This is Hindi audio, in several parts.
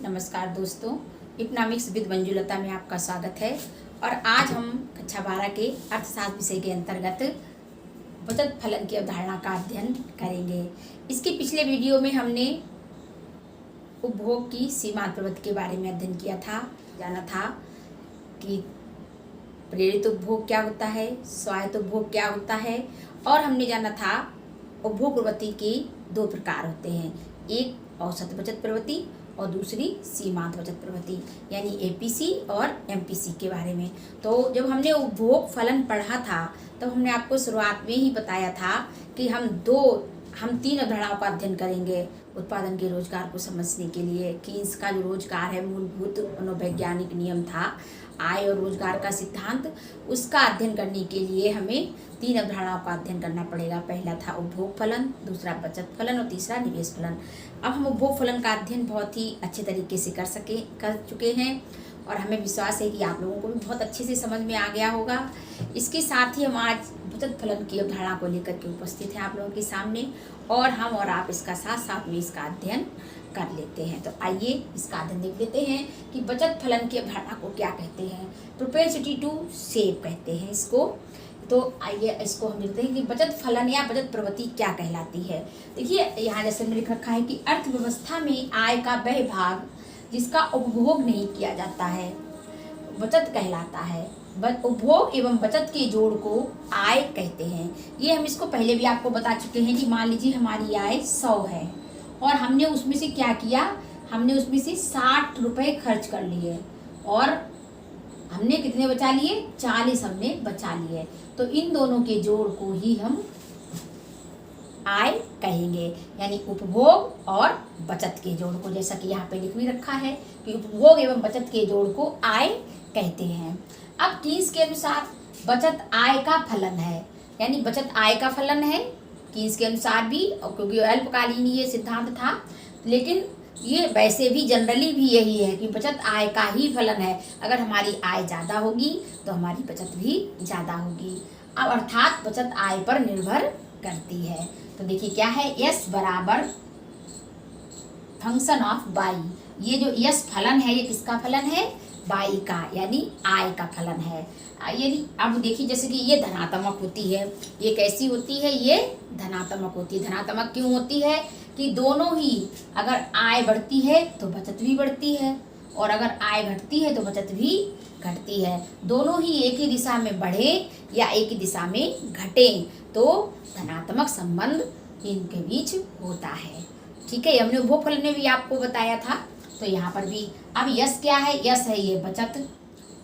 नमस्कार दोस्तों, इकोनॉमिक्स विद मंजुलता में आपका स्वागत है। और आज हम कक्षा 12 के अर्थशास्त्र विषय के अंतर्गत बचत फलन की अवधारणा का अध्ययन करेंगे। इसके पिछले वीडियो में हमने उपभोग की सीमांत प्रवृत्ति के बारे में अध्ययन किया था। जाना था कि प्रेरित उपभोग क्या होता है, स्वायत्त उपभोग क्या होता है, और हमने जाना था उपभोग प्रवृत्ति के दो प्रकार होते हैं, एक औसत बचत प्रवृत्ति और दूसरी सीमांत बचत प्रवृत्ति, यानी एपीसी और एमपीसी के बारे में। तो जब हमने उपभोग फलन पढ़ा था तब हमने आपको शुरुआत में ही बताया था कि हम तीन अवधारणाओं का अध्ययन करेंगे उत्पादन के रोजगार को समझने के लिए, कि इसका जो रोजगार है मूलभूत मनोवैज्ञानिक नियम था, आय और रोजगार का सिद्धांत, उसका अध्ययन करने के लिए हमें तीन अवधारणाओं का अध्ययन करना पड़ेगा। पहला था उपभोग फलन, दूसरा बचत फलन और तीसरा निवेश फलन। अब हम उपभोग फलन का अध्ययन बहुत ही अच्छे तरीके से कर चुके हैं और हमें विश्वास है कि आप लोगों को भी बहुत अच्छे से समझ में आ गया होगा। इसके साथ ही हम आज बचत फलन की अवधारणा को लेकर के उपस्थित हैं आप लोगों के सामने, और हम और आप इसका साथ में इसका अध्ययन कर लेते हैं। तो आइए इसका अध्ययन देख लेते हैं कि बचत फलन की अवधारणा को क्या कहते हैं। प्रोपेंसिटी टू सेव कहते हैं इसको। तो आइए इसको हम देखते हैं कि बचत फलन या बचत प्रवृत्ति क्या कहलाती है। देखिए यहाँ जैसे मैंने लिख रखा है कि अर्थव्यवस्था में आय का वह भाग जिसका उपभोग नहीं किया जाता है बचत कहलाता है। उपभोग एवं बचत के जोड़ को आय कहते हैं। ये हम इसको पहले भी आपको बता चुके हैं कि मान लीजिए हमारी आय 100 है और हमने उसमें से क्या किया, हमने उसमें से 60 रुपए खर्च कर लिए और हमने कितने बचा लिए, 40 हमने बचा लिए। तो इन दोनों के जोड़ को ही हम आय कहेंगे, यानी उपभोग और बचत के जोड़ को, जैसा कि यहाँ पे लिख भी रखा है कि उपभोग एवं बचत के जोड़ को आय कहते हैं। अब कीन्स के अनुसार बचत आय का फलन है, यानी बचत आय का फलन है कीन्स के अनुसार भी, और क्योंकि अल्पकालीन ये सिद्धांत था, लेकिन ये वैसे भी जनरली भी यही है कि बचत आय का ही फलन है। अगर हमारी आय ज़्यादा होगी तो हमारी बचत भी ज़्यादा होगी। अब अर्थात बचत आय पर निर्भर करती है। तो देखिए क्या है, यस बराबर फंक्शन ऑफ बाई। ये जो यस फलन है ये किसका फलन है, बाई का, यानी आय का फलन है। यदि अब देखिए जैसे कि ये धनात्मक होती है, ये कैसी होती है, ये धनात्मक होती है। धनात्मक क्यों होती है कि दोनों ही, अगर आय बढ़ती है तो बचत भी बढ़ती है और अगर आय घटती है तो बचत भी घटती है। दोनों ही एक ही दिशा में बढ़े या एक ही दिशा में घटे तो धनात्मक संबंध इनके बीच होता है। ठीक है, हमने उपभोग फलन में भी आपको बताया था। तो यहाँ पर भी अब यस क्या है, यस है ये बचत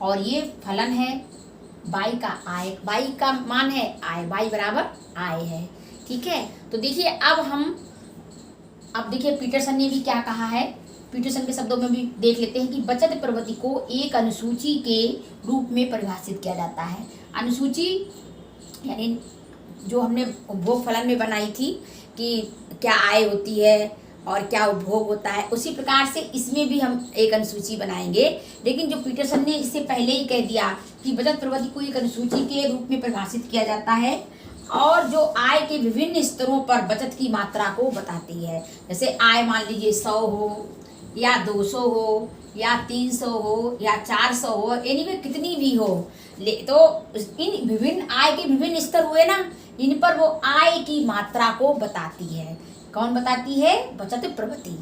और ये फलन है बाई का आय, बाई का मान है आय, बाई बराबर आय है। ठीक है, तो देखिए अब देखिए पीटरसन ने भी क्या कहा है, पीटरसन के शब्दों में भी देख लेते हैं कि बचत प्रवृत्ति को एक अनुसूची के रूप में परिभाषित किया जाता है। अनुसूची यानी जो हमने उपभोग फलन में बनाई थी कि क्या आय होती है और क्या उपभोग होता है, उसी प्रकार से इसमें भी हम एक अनुसूची बनाएंगे। लेकिन जो पीटरसन ने इससे पहले ही कह दिया कि बचत प्रवृत्ति को एक अनुसूची के रूप में परिभाषित किया जाता है और जो आय के विभिन्न स्तरों पर बचत की मात्रा को बताती है। जैसे आय मान लीजिए 100 हो या 200 हो या 300 हो या 400 हो, एनीवे कितनी भी हो, तो इन विभिन्न आय के विभिन्न स्तर हुए ना, इन पर वो आय की मात्रा को बताती है। कौन बताती है, बचत प्रवृत्ति।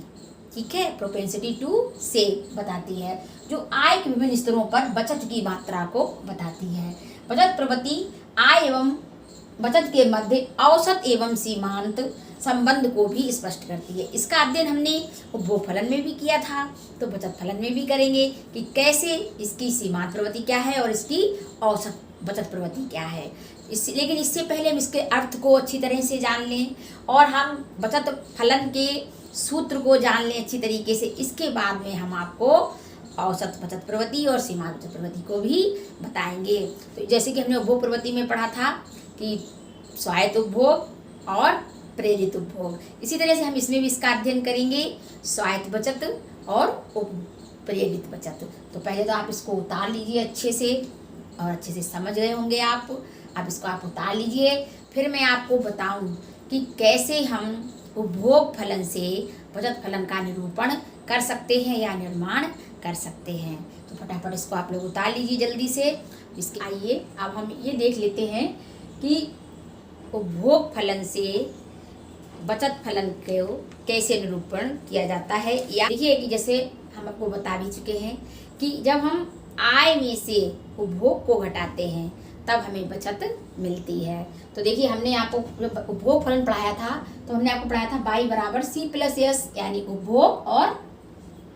ठीक है, प्रोपेंसिटी टू सेव बताती है, जो आय के विभिन्न स्तरों पर बचत की मात्रा को बताती है। बचत प्रवृत्ति आय एवं बचत के मध्य औसत एवं सीमांत संबंध को भी स्पष्ट करती है। इसका अध्ययन हमने उपभोग फलन में भी किया था, तो बचत फलन में भी करेंगे कि कैसे इसकी सीमांत प्रवृत्ति क्या है और इसकी औसत बचत प्रवृत्ति क्या है। लेकिन इससे पहले हम इसके अर्थ को अच्छी तरह से जान लें और हम बचत फलन के सूत्र को जान लें अच्छी तरीके से। इसके बाद में हम आपको औसत बचत प्रवृत्ति और सीमांत बचत प्रवृत्ति को भी बताएंगे। तो जैसे कि हमने उपभोग प्रवृत्ति में पढ़ा था कि स्वायत्त उपभोग और प्रेरित उपभोग, इसी तरह से हम इसमें भी इसका अध्ययन करेंगे, स्वायत्त बचत और प्रेरित बचत। तो पहले तो आप इसको उतार लीजिए अच्छे से, और अच्छे से समझ गए होंगे आप। अब इसको आप उतार लीजिए, फिर मैं आपको बताऊं कि कैसे हम उपभोग फलन से बचत फलन का निरूपण कर सकते हैं या निर्माण कर सकते हैं। तो फटाफट इसको आप लोग उतार लीजिए जल्दी से। इसके आइए अब हम ये देख लेते हैं कि उपभोग फलन से बचत फलन को कैसे निरूपण किया जाता है। या देखिए कि जैसे हम आपको बता भी चुके हैं कि जब हम आय में से उपभोग को घटाते हैं तब हमें बचत मिलती है। तो देखिए हमने आपको जब उपभोग फलन पढ़ाया था तो हमने आपको पढ़ाया था y बराबर C प्लस S, यानी उपभोग और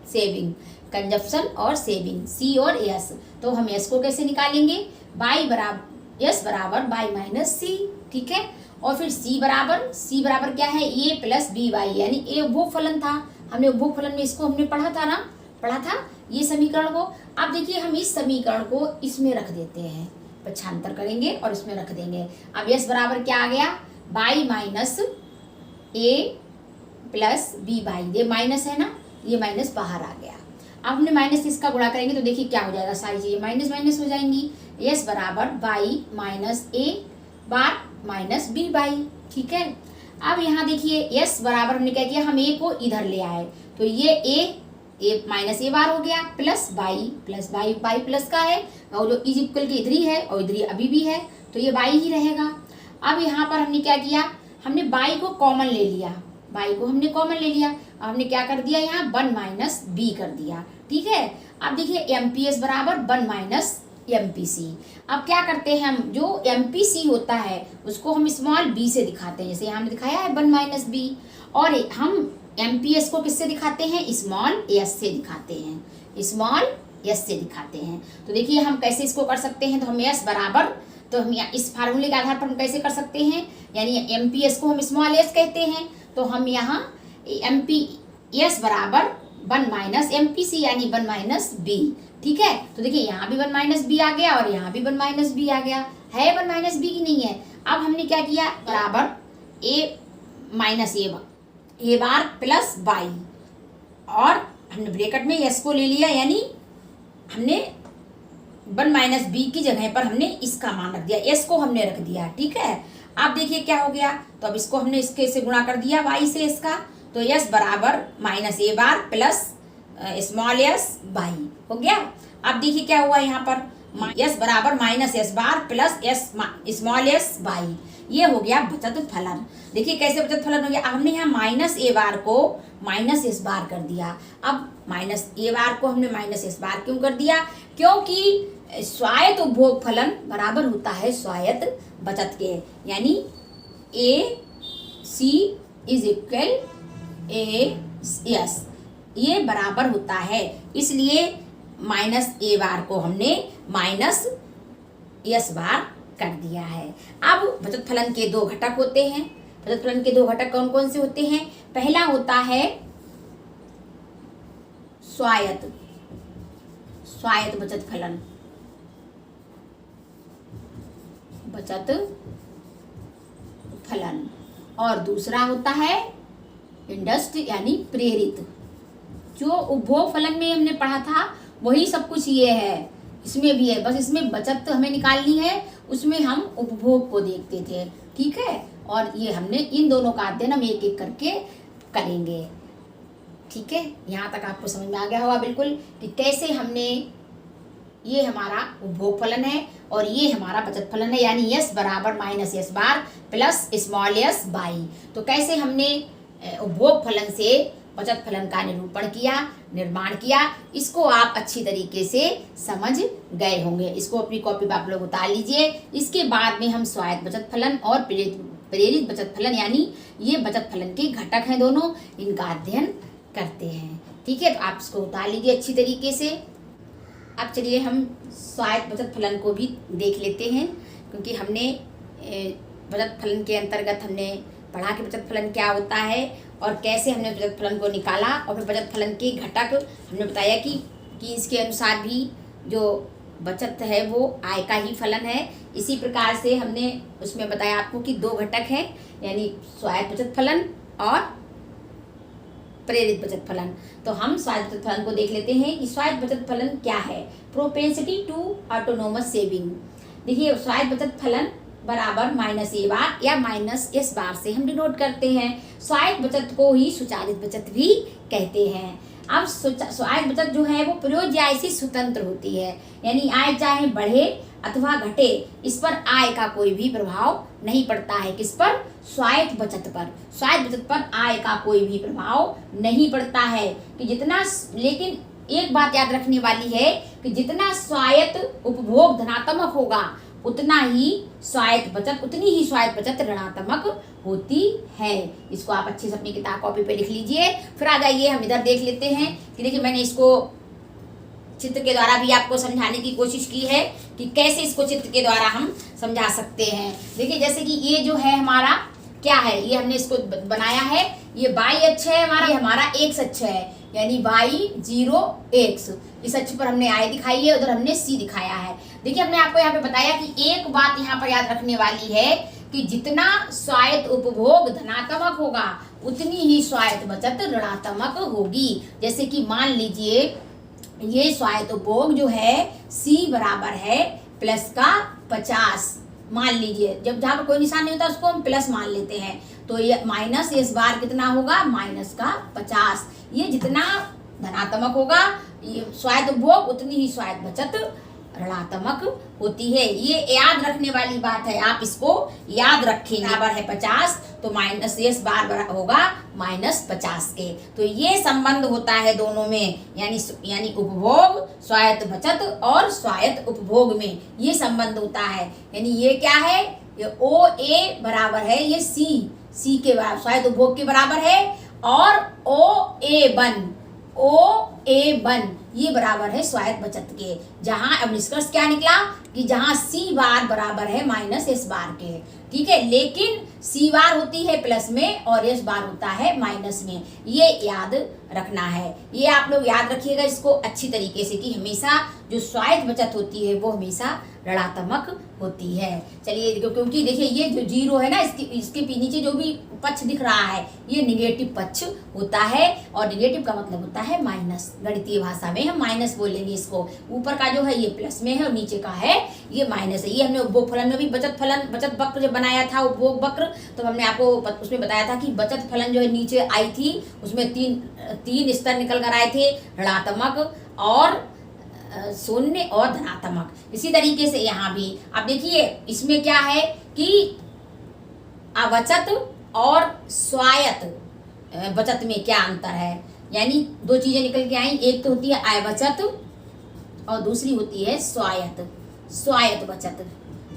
सेविंग, कंजप्शन और सेविंग, C और S। तो हम S को कैसे निकालेंगे, S बराबर y माइनस C, ठीक है। और फिर C बराबर क्या है, A प्लस BY, यानी A उपभोग फलन था। हमने उपभोग फलन में इसको हमने पढ़ा था ये समीकरण को। अब देखिए हम इस समीकरण को इसमें रख देते हैं, पक्षांतर करेंगे और इसमें रख देंगे। अब S बराबर क्या आ गया, y minus A plus BY, ये माइनस है ना, ये माइनस बाहर आ गया। अब हमने माइनस इसका गुणा करेंगे तो देखिए क्या हो जाएगा, सारी चीजें माइनस माइनस हो जाएंगी। S बराबर y minus A bar minus BY, ठीक है। अब यहाँ देखिए S बराबर हमने क्या किया, हम A को इधर ले आए तो ये A माइनस A बार हो गया प्लस y प्लस का है और जो इज इक्वल के इधर ही है और इधर ही अभी भी है तो ये y ही रहेगा। अब यहाँ पर हमने क्या किया, हमने y को कॉमन ले लिया, अब हमने क्या कर दिया, यहाँ 1 माइनस b कर दिया, ठीक है। अब देखिए MPS बराबर 1 माइनस MPC। अब क्या करते हैं हम, जो MPC होता है उसको हम स्मॉल b से दिखाते हैं, जैसे यहाँ हमने दिखाया है 1 माइनस b, और हम MPS को किससे दिखाते हैं, स्मॉल s से दिखाते हैं, तो देखिए हम कैसे इसको कर सकते हैं। तो हम s बराबर, तो हम इस फार्मूले के आधार पर हम कैसे कर सकते हैं, यानी MPS को हम स्मॉल s कहते हैं, तो हम यहाँ MPS बराबर 1 माइनस MPC यानी 1 माइनस b, ठीक है। तो देखिए यहाँ भी 1 माइनस b आ गया और यहाँ भी 1 माइनस b आ गया, है 1 माइनस b की नहीं है। अब हमने क्या किया, बराबर a minus a bar plus y, और हमने ब्रैकेट में s को ले लिया, यानी हमने 1 माइनस b की जगह पर हमने इसका मान रख दिया, s को हमने रख दिया, ठीक है। अब देखिए क्या हो गया, तो अब इसको हमने इसके से गुणा कर दिया y से इसका, तो s बराबर minus a bar plus small s y हो गया। अब देखिए क्या हुआ यहाँ पर, s बराबर माइनस s बार प्लस स्मॉल s y, ये हो गया बचत फलन। देखिए कैसे बचत फलन हो गया। अब हमने यहाँ माइनस a बार को माइनस s बार कर दिया। अब माइनस a बार को हमने माइनस s बार क्यों कर दिया, क्योंकि स्वायत्त उपभोग फलन बराबर होता है स्वायत्त बचत के, यानी AC इज इक्वल AS, ये बराबर होता है, इसलिए माइनस a बार को हमने माइनस s बार कर दिया है। अब बचत फलन के दो घटक होते हैं। बचत फलन के दो घटक कौन कौन से होते हैं, पहला होता है स्वायत्त बचत फलन, और दूसरा होता है इंडस्ट यानी प्रेरित। जो उपभोग फलन में हमने पढ़ा था वही सब कुछ ये है, इसमें भी है, बस इसमें बचत हमें निकालनी है, उसमें हम उपभोग को देखते थे, ठीक है। और ये हमने इन दोनों का अध्ययन हम एक एक करके करेंगे, ठीक है। यहाँ तक आपको समझ में आ गया होगा बिल्कुल कि कैसे हमने, ये हमारा उपभोग फलन है और ये हमारा बचत फलन है, यानी s बराबर minus s bar plus small s by. तो कैसे हमने उपभोग फलन से बचत फलन का निर्माण किया, इसको आप अच्छी तरीके से समझ गए होंगे। इसको अपनी कॉपी पर आप लोग उतार लीजिए। इसके बाद में हम स्वायत्त बचत फलन और प्रेरित बचत फलन, यानी ये बचत फलन के घटक हैं दोनों, इनका अध्ययन करते हैं, ठीक है। तो आप इसको उतार लीजिए अच्छी तरीके से। अब चलिए हम स्वायत्त बचत फलन को भी देख लेते हैं, क्योंकि हमने बचत फलन के अंतर्गत हमने पढ़ा कि बचत फलन क्या होता है और कैसे हमने बचत फलन को निकाला, और फिर बचत फलन के घटक हमने बताया कि इसके अनुसार भी जो बचत है वो आय का ही फलन है। इसी प्रकार से हमने उसमें बताया आपको कि दो घटक हैं, यानी स्वायत्त बचत फलन और प्रेरित बचत फलन। तो हम स्वायत्त बचत फलन को देख लेते हैं कि स्वायत्त बचत फलन क्या है। Propensity to autonomous saving. देखिए स्वायत्त बचत फलन बराबर माइनस a बार या माइनस s बार से हम डिनोट करते हैं। स्वायत्त बचत को ही स्वचालित बचत भी कहते हैं। अब स्वायत्त बचत जो है वो प्रयोज्य आय से स्वतंत्र होती है, यानी आय चाहे बढ़े अथवा घटे, इस पर आय का कोई भी प्रभाव नहीं पड़ता है। किस पर? स्वायत्त बचत पर। स्वायत्त बचत पर आय का कोई भी प्रभाव नहीं पड़ता है कि जितना, लेकिन एक बात याद रखने वाली है कि जितना स्वायत्त उपभोग धनात्मक होगा उतना ही स्वायत्त बचत, उतनी ही स्वायत्त बचत ऋणात्मक होती है। इसको आप अच्छे से अपनी किताब कॉपी पे लिख लीजिए। फिर आ जाइए, हम इधर देख लेते हैं कि देखिए मैंने इसको चित्र के द्वारा भी आपको समझाने की कोशिश की है कि कैसे इसको चित्र के द्वारा हम समझा सकते हैं। देखिए जैसे कि ये जो है हमारा क्या है, ये हमने इसको बनाया है, ये y अक्ष है हमारा, ये हमारा x अक्ष है, यानी y 0 x। इस अक्ष पर हमने I दिखाई है, उधर हमने C दिखाया है। देखिए हमने आपको यहाँ पे बताया कि एक बात यहाँ पर याद रखने वाली है कि जितना स्वायत्त उपभोग धनात्मक होगा उतनी ही स्वायत्त बचत ऋणात्मक होगी। जैसे कि मान लीजिए ये स्वायत्त उपभोग जो है C बराबर है प्लस का 50, मान लीजिए, जब जहाँ पर कोई निशान नहीं होता उसको हम प्लस मान लेते हैं, तो ये माइनस इस बार कितना होगा, माइनस का 50। ये जितना धनात्मक होगा ये स्वायत्त उपभोग उतनी ही स्वायत्त बचत ऋणात्मक होती है। ये याद रखने वाली बात है, आप इसको याद रखें। बराबर है 50 तो माइनस इस बार होगा -50 के, तो ये संबंध होता है दोनों में, यानी उपभोग स्वायत्त बचत और स्वायत्त उपभोग में ये संबंध होता है। यानी ये क्या है, ये OA बराबर है ये C के बराबर स्वायत्त उपभोग के बराबर है, और OA1 ये बराबर है स्वायत्त बचत के। जहां अब निष्कर्ष क्या निकला कि जहां C बार बराबर है माइनस S बार के, ठीक है, लेकिन C बार होती है प्लस में और S बार होता है माइनस में, ये याद रखना है। ये आप लोग याद रखिएगा इसको अच्छी तरीके से कि हमेशा जो स्वायत्त बचत होती है वो हमेशा ऋणात्मक होती है। चलिए, क्योंकि देखिए ये जो 0 है ना, इसके नीचे जो भी पक्ष दिख रहा है ये निगेटिव पक्ष होता है, और निगेटिव का मतलब होता है माइनस। गणितीय भाषा में हम माइनस बोलेंगे इसको। ऊपर का जो है ये प्लस में है और नीचे का है ये माइनस है। ये हमने उपभोग फलन में भी बचत वक्र जब बनाया था, उपभोग वक्र, तो हमने आपको उसमें बताया था कि बचत फलन जो है नीचे आई थी उसमें तीन स्तर निकल कर आए थे, ऋणात्मक और शून्य और धनात्मक। इसी तरीके से यहाँ भी आप देखिए इसमें क्या है कि अबचत और स्वायत्त बचत में क्या अंतर है, यानी दो चीजें निकल के आई, एक तो होती है अबचत और दूसरी होती है स्वायत्त बचत।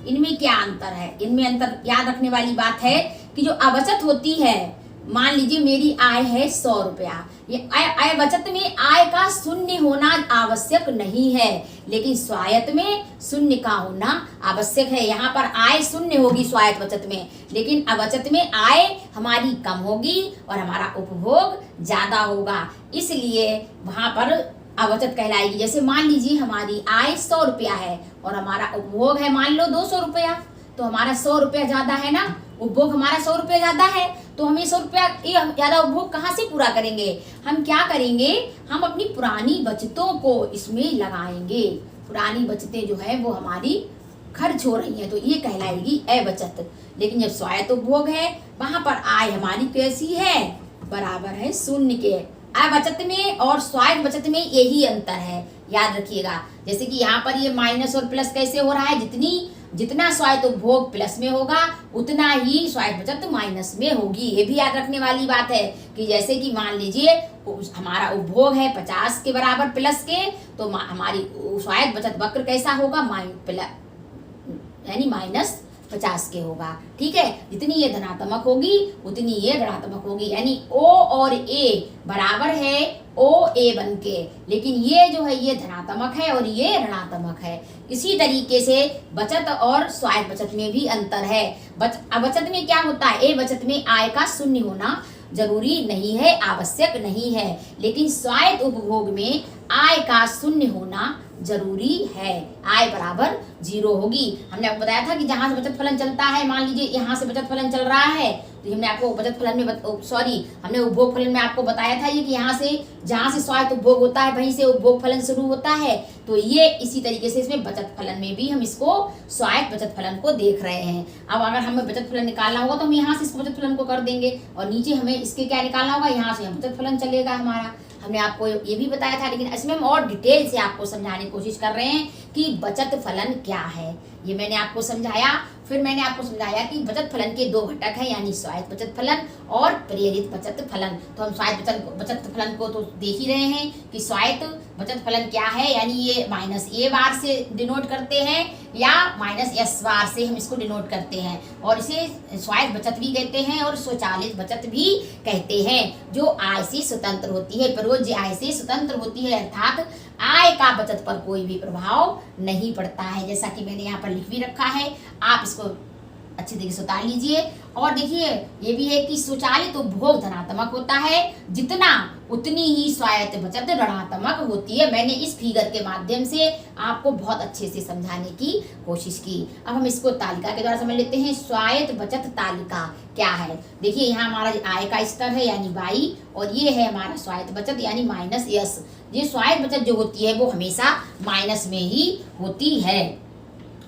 इनमें क्या अंतर है, इनमें अंतर याद रखने वाली बात है कि जो अबचत होती है, मान लीजिए मेरी आय है 100 रुपया, ये आय बचत में आय का शून्य होना आवश्यक नहीं है, लेकिन स्वायत्त में शून्य का होना आवश्यक है। यहाँ पर आय शून्य होगी स्वायत्त बचत में, लेकिन अबचत में आय हमारी कम होगी और हमारा उपभोग ज्यादा होगा, इसलिए वहां पर अबचत कहलाएगी। जैसे मान लीजिए हमारी आय 100 रुपया है और हमारा उपभोग है मान लो 200 रुपया, तो हमारा 100 रुपया ज्यादा है ना, उपभोग हमारा 100 रुपया ज्यादा है, तो हम ये 100 रुपया ज्यादा उपभोग कहाँ से पूरा करेंगे, हम क्या करेंगे, हम अपनी पुरानी बचतों को इसमें लगाएंगे। पुरानी बचतें जो है वो हमारी खर्च हो रही है, तो ये कहलाएगी अबचत। लेकिन जब स्वायत्त उपभोग है वहां पर आय हमारी कैसी है, बराबर है शून्य के। अबचत में और स्वायत्त बचत में यही अंतर है, याद रखिएगा। जैसे कि यहाँ पर ये माइनस और प्लस कैसे हो रहा है, जितना स्वायत्त उपभोग प्लस में होगा उतना ही स्वायत्त बचत माइनस में होगी। ये भी याद रखने वाली बात है कि जैसे कि मान लीजिए हमारा उपभोग है 50 के बराबर प्लस के, तो हमारी स्वायत्त बचत वक्र कैसा होगा, यानी -50 के होगा, ठीक है। जितनी ये धनात्मक होगी उतनी ये ऋणात्मक होगी, यानी O और A बराबर है OA1 के, लेकिन ये जो है ये धनात्मक है और ये ऋणात्मक है। इसी तरीके से बचत और स्वायत्त बचत में भी अंतर है। बचत में क्या होता है, ए बचत में आय का शून्य होना जरूरी नहीं है, आवश्यक नहीं है, लेकिन स्वायत्त उपभोग में आय का शून्य होना जरूरी है। आय बराबर 0 होगी। हमने आपको बताया था कि जहां से बचत फलन चलता है, मान लीजिए यहाँ से बचत फलन चल रहा है, तो हमने आपको बचत फलन में हमने उपभोग फलन में आपको बताया था ये कि यहाँ से जहां से स्वायत्त उपभोग होता है वहीं से उपभोग फलन शुरू होता है, तो ये इसी तरीके से इसमें बचत फलन में भी हम इसको स्वायत्त बचत फलन को देख रहे हैं। अब अगर हमें बचत फलन निकालना होगा तो हम यहाँ से इस बचत फलन को कर देंगे और नीचे हमें इसके क्या निकालना होगा, यहाँ से हम बचत फलन चलेगा हमारा। हमने आपको ये भी बताया था, लेकिन इसमें हम और डिटेल से आपको समझाने की कोशिश कर रहे हैं कि बचत फलन क्या है। ये मैंने आपको समझाया। फिर मैंने आपको समझाया कि बचत फलन के दो घटक हैं, यानी स्वायत्त बचत फलन और प्रेरित बचत फलन। तो हम स्वायत्त बचत फलन को तो देख ही रहे हैं कि स्वायत्त बचत फलन क्या है, यानी ये -a बार से डिनोट करते हैं या -s बार से हम इसको डिनोट करते हैं, और इसे स्वायत्त बचत भी कहते हैं और स्वचालित बचत भी कहते हैं, जो आय से स्वतंत्र होती है, परोज्य आय से स्वतंत्र होती है, अर्थात आय का बचत पर कोई भी प्रभाव नहीं पड़ता है। जैसा कि मैंने यहाँ पर लिख भी रखा है, आप इसको अच्छी तरीके से उतार लीजिए। और देखिए ये भी है कि स्वचालित उपभोग धनात्मक होता है, जितना उतनी ही स्वायत्त बचत ऋणात्मक होती है। मैंने इस फिगर के माध्यम से आपको बहुत अच्छे से समझाने की कोशिश की। अब हम इसको तालिका के द्वारा समझ लेते हैं। स्वायत्त बचत तालिका क्या है? देखिए यहाँ हमारा आय का स्तर है यानी y, और ये है हमारा स्वायत्त बचत यानी -s। ये स्वायत्त बचत जो होती है वो हमेशा माइनस में ही होती है,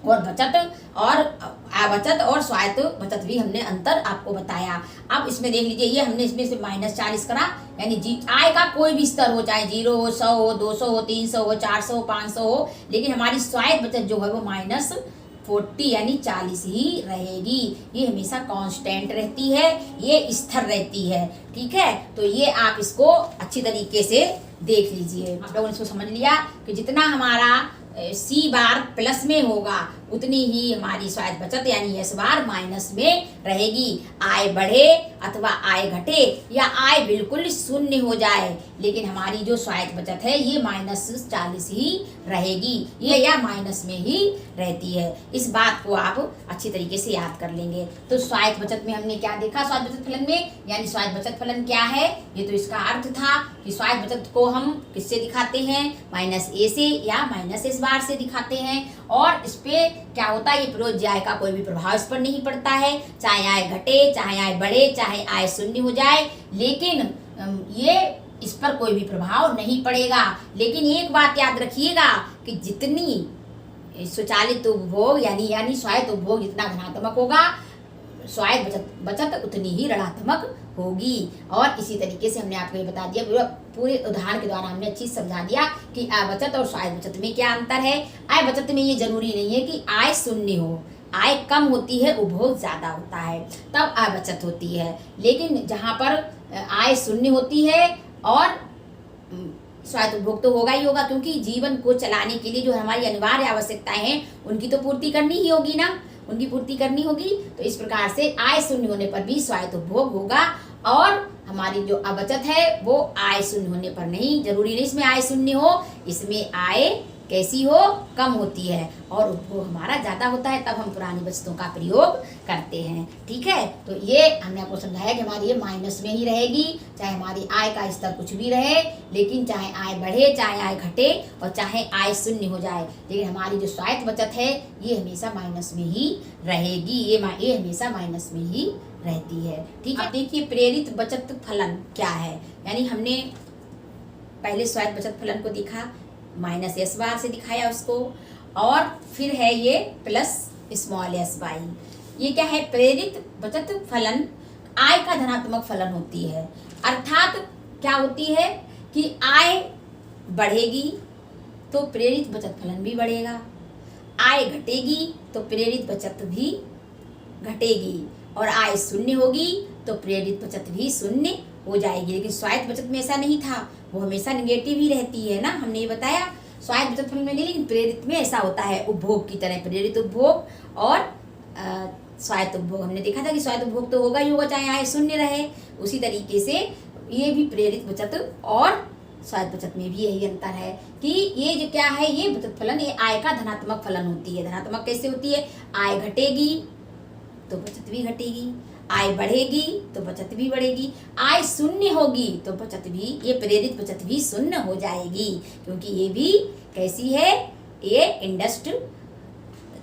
और बचत और स्वायत्त बचत भी हमने अंतर आपको बताया। अब इसमें देख लीजिए, ये हमने इसमें से -40 करा, यानी आय का कोई भी स्तर हो, चाहे 0 हो, 100 हो, 200 हो, 300 हो, 400 हो, 500 हो, लेकिन हमारी स्वायत्त बचत जो है वो -40 यानी 40 ही रहेगी। ये हमेशा कांस्टेंट रहती है, ये स्थिर रहती है। ठीक है, तो ये आप इसको अच्छी तरीके से देख लीजिए। आप लोगों ने इसको समझ लिया कि जितना हमारा C बार प्लस में होगा उतनी ही हमारी स्वायत्त बचत यानी S बार माइनस में रहेगी। आय बढ़े अथवा आय घटे या आय बिल्कुल शून्य हो जाए, लेकिन हमारी जो स्वायत्त बचत है ये -40 ही रहेगी, ये या माइनस में ही रहती है। इस बात को आप अच्छी तरीके से याद कर लेंगे। तो स्वायत्त बचत में हमने क्या देखा, स्वायत्त बचत फलन में, यानी स्वायत्त बचत फलन क्या है, ये तो इसका अर्थ था कि स्वायत्त बचत को हम किससे दिखाते हैं, -a से या -s बार से दिखाते हैं, और इस पे क्या होता है, ये परोज्य आय का कोई भी प्रभाव इस पर नहीं पड़ता है, चाहे आय घटे, चाहे आय बढ़े, चाहे आय शून्य हो जाए, लेकिन ये इस पर कोई भी प्रभाव नहीं पड़ेगा। लेकिन एक बात याद रखिएगा कि जितनी स्वचालित उपभोग यानी स्वायत्त उपभोग जितना धनात्मक होगा, स्वायत्त बचत उतनी ही ऋणात्मक होगी। और इसी तरीके से हमने आपको ये बता दिया, पूरे उदाहरण के द्वारा हमने अच्छी समझा दिया कि आय बचत और स्वायत्त बचत में क्या अंतर है। आय बचत में ये जरूरी नहीं है कि आय शून्य हो, आय कम होती है, उपभोग ज्यादा होता है, तब आय बचत होती है। लेकिन जहाँ पर आय शून्य होती है और स्वायत्त उपभोग तो होगा ही होगा, क्योंकि जीवन को चलाने के लिए जो हमारी अनिवार्य आवश्यकताएं हैं उनकी तो पूर्ति करनी ही होगी ना, उनकी पूर्ति करनी होगी। तो इस प्रकार से आय शून्य होने पर भी स्वायत्त उपभोग होगा, और हमारी जो बचत है वो आय शून्य होने पर नहीं, जरूरी नहीं इसमें आय शून्य हो, इसमें आय कैसी हो, कम होती है, और उपभोग हमारा ज़्यादा होता है, तब हम पुरानी बचतों का प्रयोग करते हैं। ठीक है, तो ये हमने आपको समझाया कि हमारी ये माइनस में ही रहेगी, चाहे हमारी आय का स्तर कुछ भी रहे, लेकिन चाहे आय बढ़े, चाहे आय घटे, और चाहे आय शून्य हो जाए, लेकिन हमारी जो स्वायत्त बचत है ये हमेशा माइनस में ही रहेगी, ये हमेशा माइनस में ही रहती है। ठीक है, देखिए प्रेरित बचत फलन क्या है, यानी हमने पहले स्वायत्त बचत फलन को देखा, -s बार से दिखाया उसको, और फिर है ये +s/y। ये क्या है, प्रेरित बचत फलन आय का धनात्मक फलन होती है, अर्थात क्या होती है कि आय बढ़ेगी तो प्रेरित बचत फलन भी बढ़ेगा, आय घटेगी तो प्रेरित बचत भी घटेगी, और आय शून्य होगी तो प्रेरित बचत भी शून्य हो जाएगी। लेकिन स्वायत्त बचत में ऐसा नहीं था, वो हमेशा निगेटिव ही रहती है ना, हमने ये बताया। स्वायत्त बचत फलन में नहीं, लेकिन प्रेरित में ऐसा होता है, उपभोग की तरह प्रेरित उपभोग और स्वायत्त उपभोग। हमने देखा था कि स्वायत्त उपभोग तो होगा ही होगा, चाहे आय शून्य रहे। उसी तरीके से ये भी प्रेरित बचत और स्वायत्त बचत में भी यही अंतर है कि ये जो क्या है, ये बचत फलन ये आय का धनात्मक फलन होती है। धनात्मक कैसे होती है, आय घटेगी तो बचत भी घटेगी, आय बढ़ेगी तो बचत भी बढ़ेगी, आय शून्य होगी तो बचत भी, ये प्रेरित बचत भी शून्य हो जाएगी, क्योंकि ये भी कैसी है, ये इंडस्ड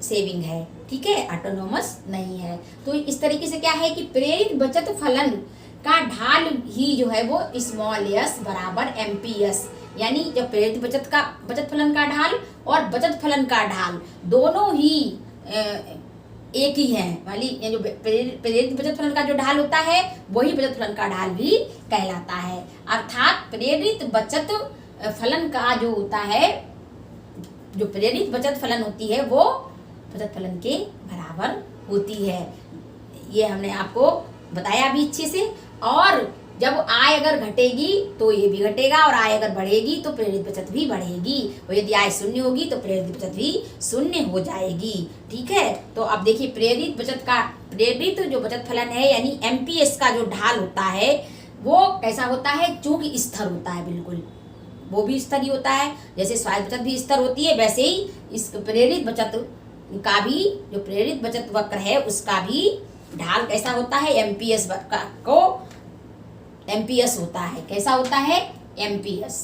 सेविंग है। ठीक है, ऑटोनोमस नहीं है। तो इस तरीके से क्या है कि प्रेरित बचत फलन का ढाल ही जो है वो s बराबर MPS, यानी जब प्रेरित बचत फलन का ढाल और बचत फलन का ढाल दोनों ही एक ही है वाली, ये जो प्रेरित बचत फलन का जो ढाल होता है वही बचत फलन का ढाल भी कहलाता है। अर्थात प्रेरित बचत फलन का जो होता है, जो प्रेरित बचत फलन होती है वो बचत फलन के बराबर होती है। ये हमने आपको बताया भी अच्छे से। और जब आय अगर घटेगी तो ये भी घटेगा, और आय अगर बढ़ेगी तो प्रेरित बचत भी बढ़ेगी, और यदि आय शून्य होगी तो प्रेरित बचत भी शून्य हो जाएगी। ठीक है, तो अब देखिए प्रेरित जो बचत फलन है यानी एमपीएस का जो ढाल होता है वो कैसा होता है, चूंकि स्थिर होता है, बिल्कुल वो भी स्थिर ही होता है। जैसे स्वायत्त बचत भी स्थिर होती है, वैसे ही इस प्रेरित बचत का भी, जो प्रेरित बचत वक्र है उसका भी ढाल कैसा होता है, एमपीएस एमपीएस होता है। कैसा होता है, एमपीएस।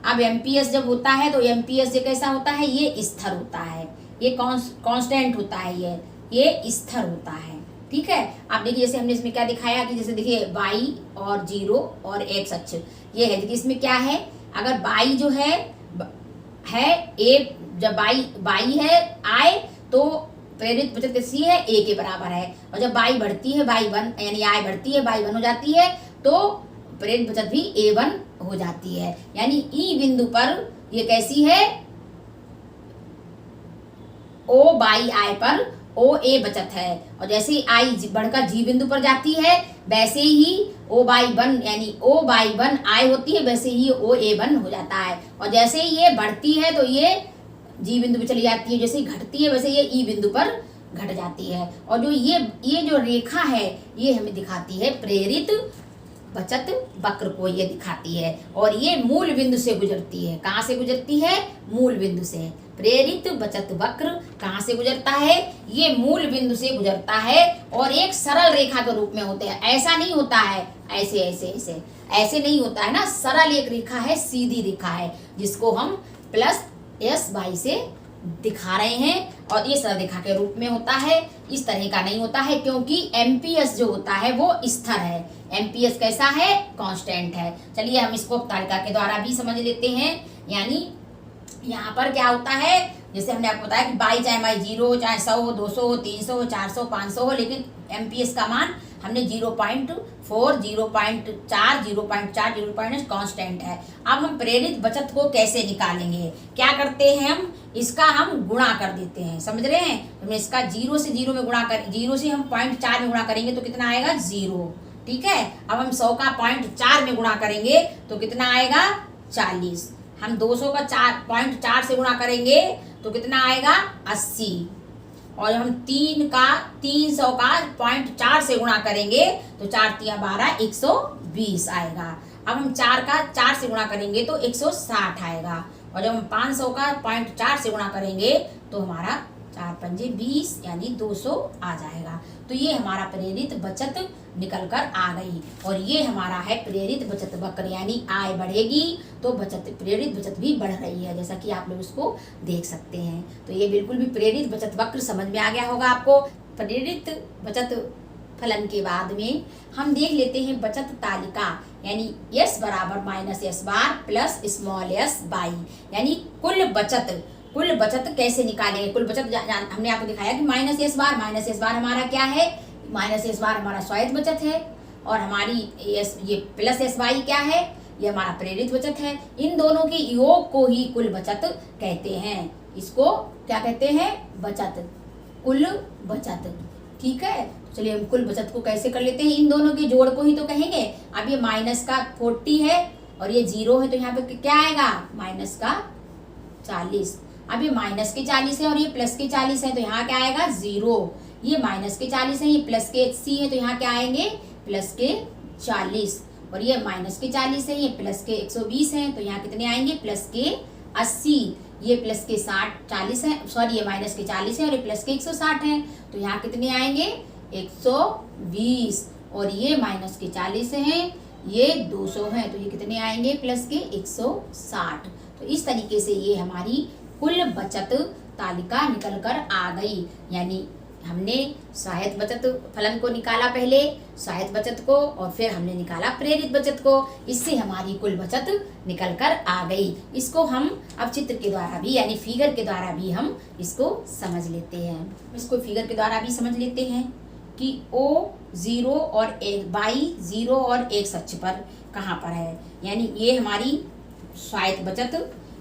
अब एमपीएस जब होता है तो एमपीएस ये कैसा होता है, ये स्थिर होता है, ये कांस्टेंट होता है, ये स्थिर होता है। ठीक है, आप देखिए जैसे हमने इसमें क्या दिखाया कि जैसे देखिए y और 0 और x अक्ष ये है। देखिए इसमें क्या है, अगर y जो है a, जब y है आय तो प्रेरित बचत कैसी है, a के बराबर है, और जब y बढ़ती है y1 यानी आय बढ़ती है y1 हो जाती है तो प्रेरित बचत भी a1 हो जाती है। यानी ई बिंदु पर ये कैसी है, o बाई आई पर OA बचत है, और जैसे ही आई बढ़कर जी बिंदु पर जाती है वैसे ही O बाई 1 यानी O बाई 1 आई होती है, वैसे ही OA1 हो जाता है। और जैसे ही ये बढ़ती है तो ये जी बिंदु पर चली जाती है, जैसे ही घटती है वैसे ये ई बिंदु पर घट जाती है। और जो ये जो रेखा है ये हमें दिखाती है प्रेरित बचत वक्र को, ये दिखाती है, और ये मूल बिंदु से गुजरती है। कहाँ से गुजरती है, मूल बिंदु से। प्रेरित बचत वक्र कहाँ से गुजरता है, ये मूल बिंदु से गुजरता है, और एक सरल रेखा के रूप में होते हैं। ऐसा नहीं होता है ऐसे ऐसे ऐसे ऐसे नहीं होता है ना, सरल एक रेखा है, सीधी रेखा है, जिसको हम प्लस एस वाई से दिखा रहे हैं, और ये सरल रेखा के रूप में होता है। इस तरह का नहीं होता है, क्योंकि एमपीएस जो होता है वो स्थिर है। एमपीएस कैसा है, कांस्टेंट है। चलिए हम इसको तालिका के द्वारा भी समझ लेते हैं। यानी यहाँ पर क्या होता है, जैसे हमने आपको बताया कि बाई चाहे माई 0 चाहे 100 200 300 400 500 हो, लेकिन एमपीएस का मान हमने 0.4 0.4 0.5 कांस्टेंट है। अब हम प्रेरित बचत को कैसे निकालेंगे, क्या करते हैं, हम इसका हम गुणा कर देते हैं, समझ रहे हैं। तो इसका 0 से 0 में गुणा कर, 0 से हम 0.4 में गुणा करेंगे तो कितना आएगा, 0। ठीक है, अब हम 100 का 0.4 में गुणा करेंगे तो कितना आएगा, 40। हम 200 का 0.4 से गुणा करेंगे तो कितना आएगा, 80। और हम 300 का 0.4 से गुणा करेंगे तो 4 3 12 120 आएगा। अब हम 4 का 4 से गुणा करेंगे तो 160 आएगा, और जब हम 500 का 0.4 से गुणा करेंगे तो हमारा 4 पंजे 20 यानी 200 आ जाएगा। तो ये हमारा प्रेरित बचत निकल कर आ गई, और ये हमारा है प्रेरित बचत वक्र। यानी आय बढ़ेगी तो प्रेरित बचत भी बढ़ रही है, जैसा कि आप लोग उसको देख सकते हैं। तो ये बिल्कुल भी प्रेरित बचत वक्र समझ में आ गया होगा आपको। प्रेरित बचत फलन के बाद में हम देख लेते हैं बचत तालिका, यानी S बराबर minus S bar plus small S by, यानी कुल बचत कैसे निकालेंगे। कुल बचत हमने आपको दिखाया कि माइनस एस बार हमारा क्या है, माइनस एस बार हमारा स्वायत्त बचत है, और हमारी ये प्लस एस वाई क्या है, ये हमारा प्रेरित बचत है। इन दोनों के योग को ही कुल बचत कहते हैं। इसको क्या कहते हैं, बचत, कुल बचत। ठीक है, चलिए हम कुल बचत को कैसे कर लेते हैं, इन दोनों के जोड़ को ही तो कहेंगे। अब ये माइनस का 40 है और ये 0 है, तो यहाँ पे क्या आएगा, माइनस का 40। अब ये माइनस के 40 है और ये प्लस के 40 है, तो यहाँ क्या आएगा, 0। ये माइनस के 40 है, ये प्लस के 80 है, तो यहाँ क्या आएंगे, प्लस के 40। और ये माइनस के 40 है, ये प्लस के 120 है, तो यहाँ कितने आएंगे, प्लस के 80। ये प्लस के 40 है, सॉरी ये माइनस के 40 है और ये प्लस के 160 है, तो यहाँ कितने आएंगे, 120। और ये माइनस के 40 है, ये 200 है, तो ये कितने आएंगे, प्लस के 160। तो इस तरीके से ये हमारी कुल बचत तालिका निकल कर आ गई। यानी हमने सहायक बचत फलन को निकाला, पहले सहायक बचत को, और फिर हमने निकाला प्रेरित बचत को। इससे हमारी कुल बचत निकल कर आ गई। इसको हम अब चित्र के द्वारा भी यानी फिगर के द्वारा भी हम इसको समझ लेते हैं। इसको फिगर के द्वारा भी समझ लेते हैं कि O 0 और 1 बाई 0 और 1 अक्ष पर कहाँ पर है। यानी ये हमारी सहायक बचत,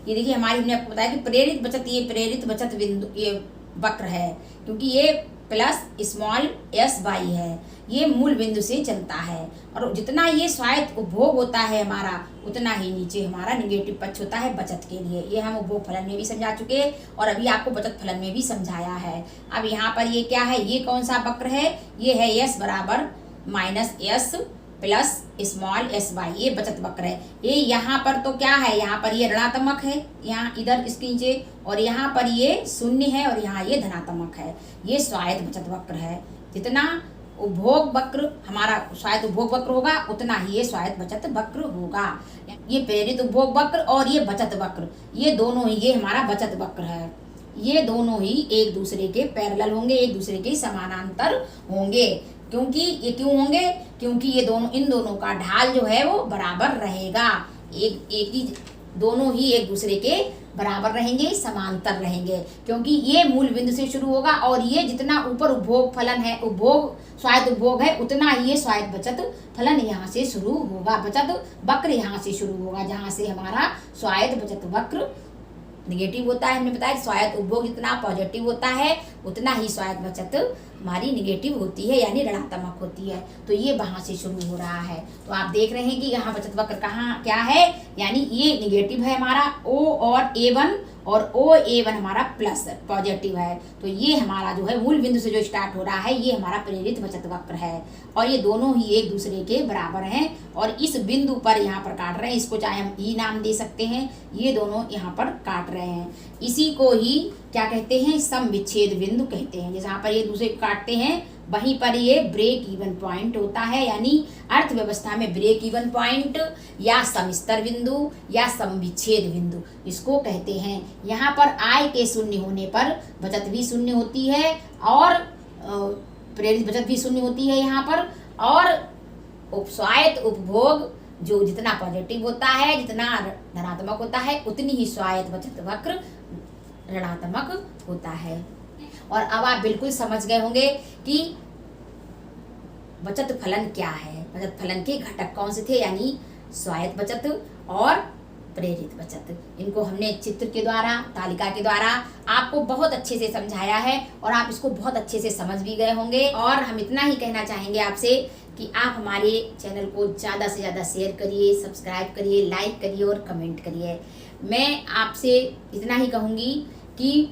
ये देखिए हमारी, हमने आपको बताया कि प्रेरित बचत, ये प्रेरित बचत बिंदु, ये वक्र है, क्योंकि ये प्लस स्मॉल s बाई है, ये मूल बिंदु से चलता है। और जितना ये स्वायत्त उपभोग होता है हमारा, उतना ही नीचे हमारा निगेटिव पक्ष होता है बचत के लिए। ये हम उपभोग फलन में भी समझा चुके और अभी आपको बचत फलन में भी समझाया है। अब यहाँ पर ये क्या है, ये कौन सा वक्र है, ये है s बराबर minus S plus small s by, ये बचत वक्र है। ये यहाँ पर तो क्या है, यहाँ पर ये ऋणात्मक है, यहाँ इधर इसके नीचे, और यहाँ पर ये शून्य है और यहाँ ये धनात्मक है। ये स्वायत्त बचत वक्र है। जितना उपभोग वक्र हमारा स्वायत्त उपभोग वक्र होगा, उतना ही ये स्वायत्त बचत वक्र होगा। ये प्रेरित उपभोग वक्र और ये बचत वक्र, ये दोनों ही, ये हमारा बचत वक्र है। ये दोनों ही एक दूसरे के पैरेलल होंगे, एक दूसरे के समानांतर होंगे। क्योंकि ये क्यों होंगे, क्योंकि ये दोनों, इन दोनों का ढाल जो है वो बराबर रहेगा। एक ही, दोनों ही एक दूसरे के बराबर रहेंगे, समांतर रहेंगे, क्योंकि ये मूल बिंदु से शुरू होगा और ये जितना ऊपर उपभोग फलन है, उपभोग स्वायत्त उपभोग है, उतना ही ये स्वायत्त बचत फलन यहाँ से शुरू होगा, बचत वक्र यहाँ से शुरू होगा, जहाँ से हमारा स्वायत्त बचत वक्र निगेटिव होता है। हमने बताया स्वायत्त उपभोग जितना पॉजिटिव होता है, उतना ही स्वायत्त बचत हमारी निगेटिव होती है, यानी ऋणात्मक होती है। तो ये वहाँ से शुरू हो रहा है। तो आप देख रहे हैं कि यहाँ बचत वक्र कहाँ क्या है, यानी ये निगेटिव है हमारा O और A1, और OA1 हमारा प्लस पॉजिटिव है। तो ये हमारा जो है मूल बिंदु से जो स्टार्ट हो रहा है, ये हमारा प्रेरित बचत वक्र है, और ये दोनों ही एक दूसरे के बराबर हैं और इस बिंदु पर यहाँ पर काट रहे हैं। इसको चाहे हम E नाम दे सकते हैं। ये दोनों यहाँ पर काट रहे हैं, इसी को ही क्या कहते हैं, सम विच्छेद बिंदु कहते हैं। जैसे यहाँ पर ये दूसरे काटते हैं, वहीं पर ये ब्रेक इवन पॉइंट होता है, यानी अर्थव्यवस्था में ब्रेक इवन पॉइंट या समस्तर बिंदु या समविच्छेद बिंदु इसको कहते हैं। यहाँ पर आय के शून्य होने पर बचत भी शून्य होती है और प्रेरित बचत भी शून्य होती है यहाँ पर, और स्वायत्त उपभोग जो जितना पॉजिटिव होता है, जितना धनात्मक होता है, उतनी ही स्वायत्त बचत वक्र ऋणात्मक होता है। और अब आप बिल्कुल समझ गए होंगे कि बचत फलन क्या है, बचत फलन के घटक कौन से थे, यानी स्वायत्त बचत और प्रेरित बचत। इनको हमने चित्र के द्वारा, तालिका के द्वारा आपको बहुत अच्छे से समझाया है और आप इसको बहुत अच्छे से समझ भी गए होंगे। और हम इतना ही कहना चाहेंगे आपसे कि आप हमारे चैनल को ज़्यादा से ज़्यादा शेयर करिए, सब्सक्राइब करिए, लाइक करिए और कमेंट करिए। मैं आपसे इतना ही कहूँगी कि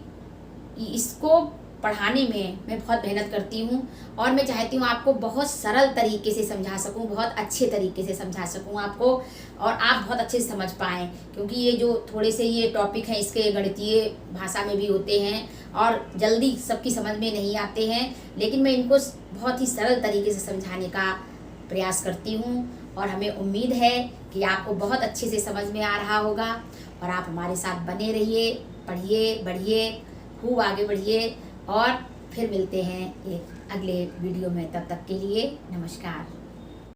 इसको पढ़ाने में मैं बहुत मेहनत करती हूँ और मैं चाहती हूँ आपको बहुत सरल तरीके से समझा सकूँ, बहुत अच्छे तरीके से समझा सकूँ आपको, और आप बहुत अच्छे से समझ पाएँ। क्योंकि ये जो थोड़े से ये टॉपिक हैं, इसके गणितीय भाषा में भी होते हैं और जल्दी सबकी समझ में नहीं आते हैं, लेकिन मैं इनको बहुत ही सरल तरीके से समझाने का प्रयास करती हूँ और हमें उम्मीद है कि आपको बहुत अच्छे से समझ में आ रहा होगा। और आप हमारे साथ बने रहिए, पढ़िए, बढ़िए, खूब आगे बढ़िए, और फिर मिलते हैं एक अगले वीडियो में। तब तक के लिए नमस्कार।